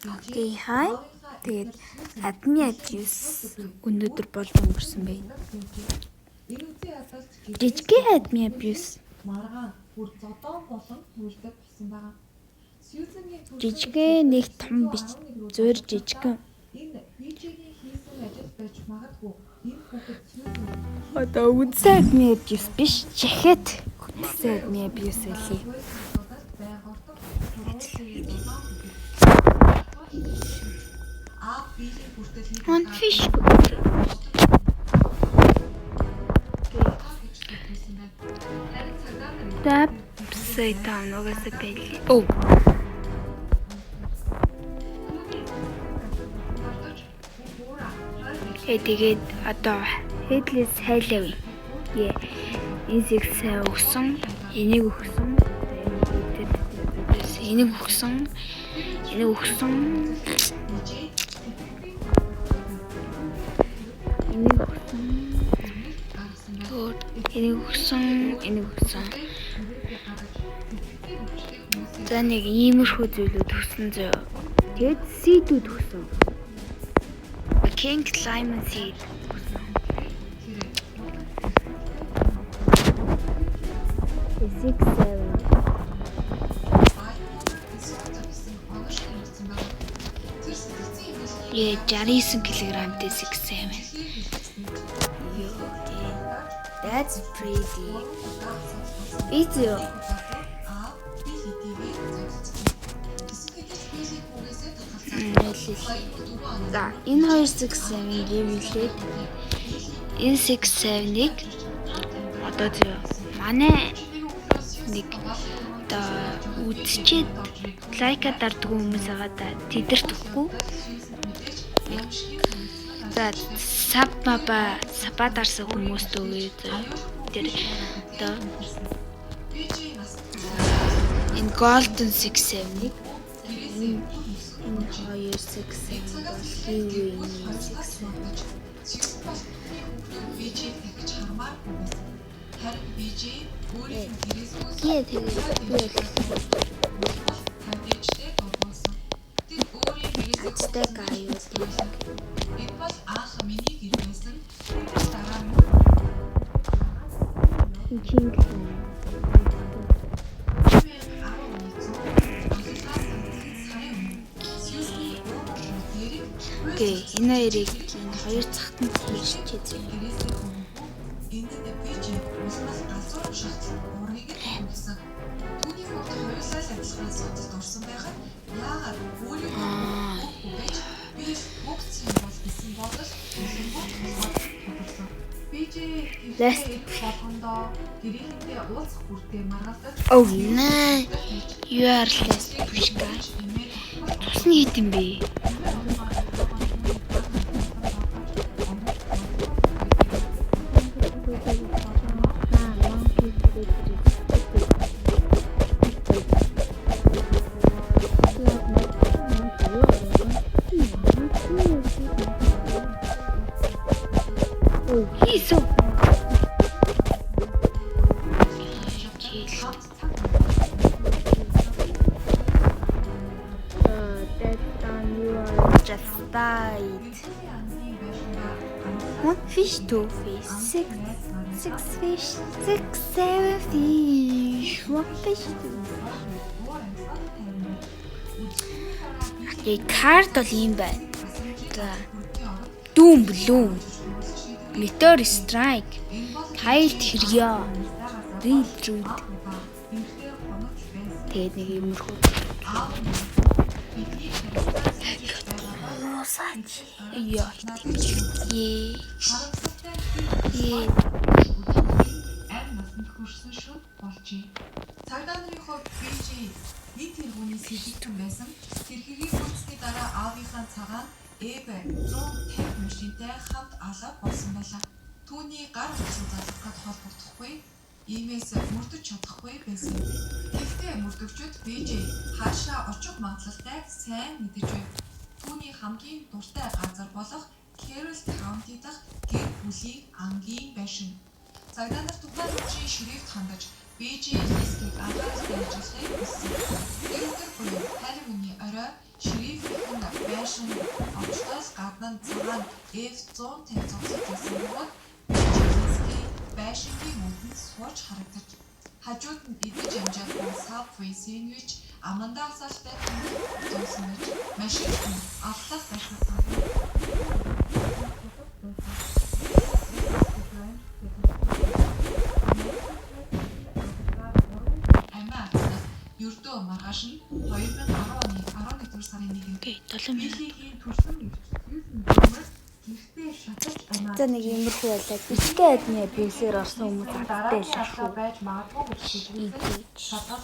Окей, хай. Тэгээд admin abuse өнөөдөр болж өнгөрсөн байна. Жижигхэн admin abuse. Маргаан бүр зодоо болон хүлдэг болсон байгаа. Сьюзенгийн Жижигхэн нэг том биш, зөөр жижигхэн. энэ Вижигийн хийсэн ажил байж магадгүй. Энэ хүүхэд Сьюзен Одоо үндсэн admin abuse биш, чахет үндсэн admin abuse үлээ. One fish. Tap say down over the belly. Oh. Тэгээд одоо headless хайлаа. Яа. Insect өгсөн, энийг өгсөн. Энийг өгсөн. Энийг өгсөн. Энийг өгсөн. За нэг иймэрхүү зүйлүүд өгсөн зөө. Тэгээд seed-үүд өгсөн. King Lemon seed. Six, seven. Yeah, 69 кг-тэй 6-7. That's pretty. Video. За, энэ 267 гэвэл энэ 67-ыг одоо зөө манай нэг одоо үзчихэд лайка дарддаг хүмүүс байгаа да. Тэдэрт өгөхгүй. За, сапа дарсан хүмүүст өгөө. Тэр одоо энэ golden 67-ыг энэ 267 бол хийвээ 67. Вижи тэгж хармааргүй байсан. Харин Вижи өөрийн хэрэгсгүйс тавьжтэй болсон. Тэр өөрийн хэрэгсгүйстэй гаюул. Энэ бол анх миний гэр байсан. Дараа нь King. Окей, энэ хоёрыг энэ хоёр цагтанд хийчихээ. энэ Вижи усмас асуух шалтгаан урыг төлсөн. Түүний хувьд хоёулаа л адилхан асуудалд орсон байхад яагаад өөрийнхөө би боксing бол гэсэн бодол Вижи болгондоо гэрээндээ уулзах бүртээ маргаасаа Oh no. You are less pushka. Тусны хэдэн бэ? One fish, two fish, six fish, 6, 7 fish, one fish. Okay, card бол юм байна. За. Doom bloom. Meteor strike. Kyle хэрьё. Real truth. Тэгээд нэг юмрхүү. Саач. Яа. амь насанд хүрсэн шүд болжээ. Цагдаа нарын хувьд Вижи нэг тэргүүний сэлгэн байсан. Тэр хэргийг үүсний дараа аавынхаа цагаан Эбе 150 машинтай хамт алаа болсон байлаа. Түүний гар утсан залгахад холбогдохгүй, иймээс мөрдөж чадахгүй байсан. Гэхдээ мөрдөгчд Вижи хаашаа очих магадлалтай сайн мэдэж байв. Түүний хамгийн дуртай газар болох Carroll County дахь гэр бүлийн ангийн байшин. Цагдаа нар тухайн үеийн ширээвт хандаж Бээжийн хэсгийг анхааралтай ажиллахыг хүссэн. Тэр өдөр буюу Халлоуины орой шерифийн байшин очлоос гадна цагаан F-150 зогсож байсан бөгөөд Бээжийн байшингийн мөндөнд сууж харагдаж хажууд нь идэж амжаагүй Subway сэндвич амандаа асаалтай зогсон байж машин нь авлаас ашигласан. Ердөө маргааш нь 2010 оны 11 сарын 1-нд Окей, 7 минут. Билигийн төрсөн гэртээ гэртээ шатаж За нэг иймэрхүү байлаа. Бичгээ адны абьюзер орсон хүмүүс алдтай л байж магадгүй гэж шийдэж. шатаж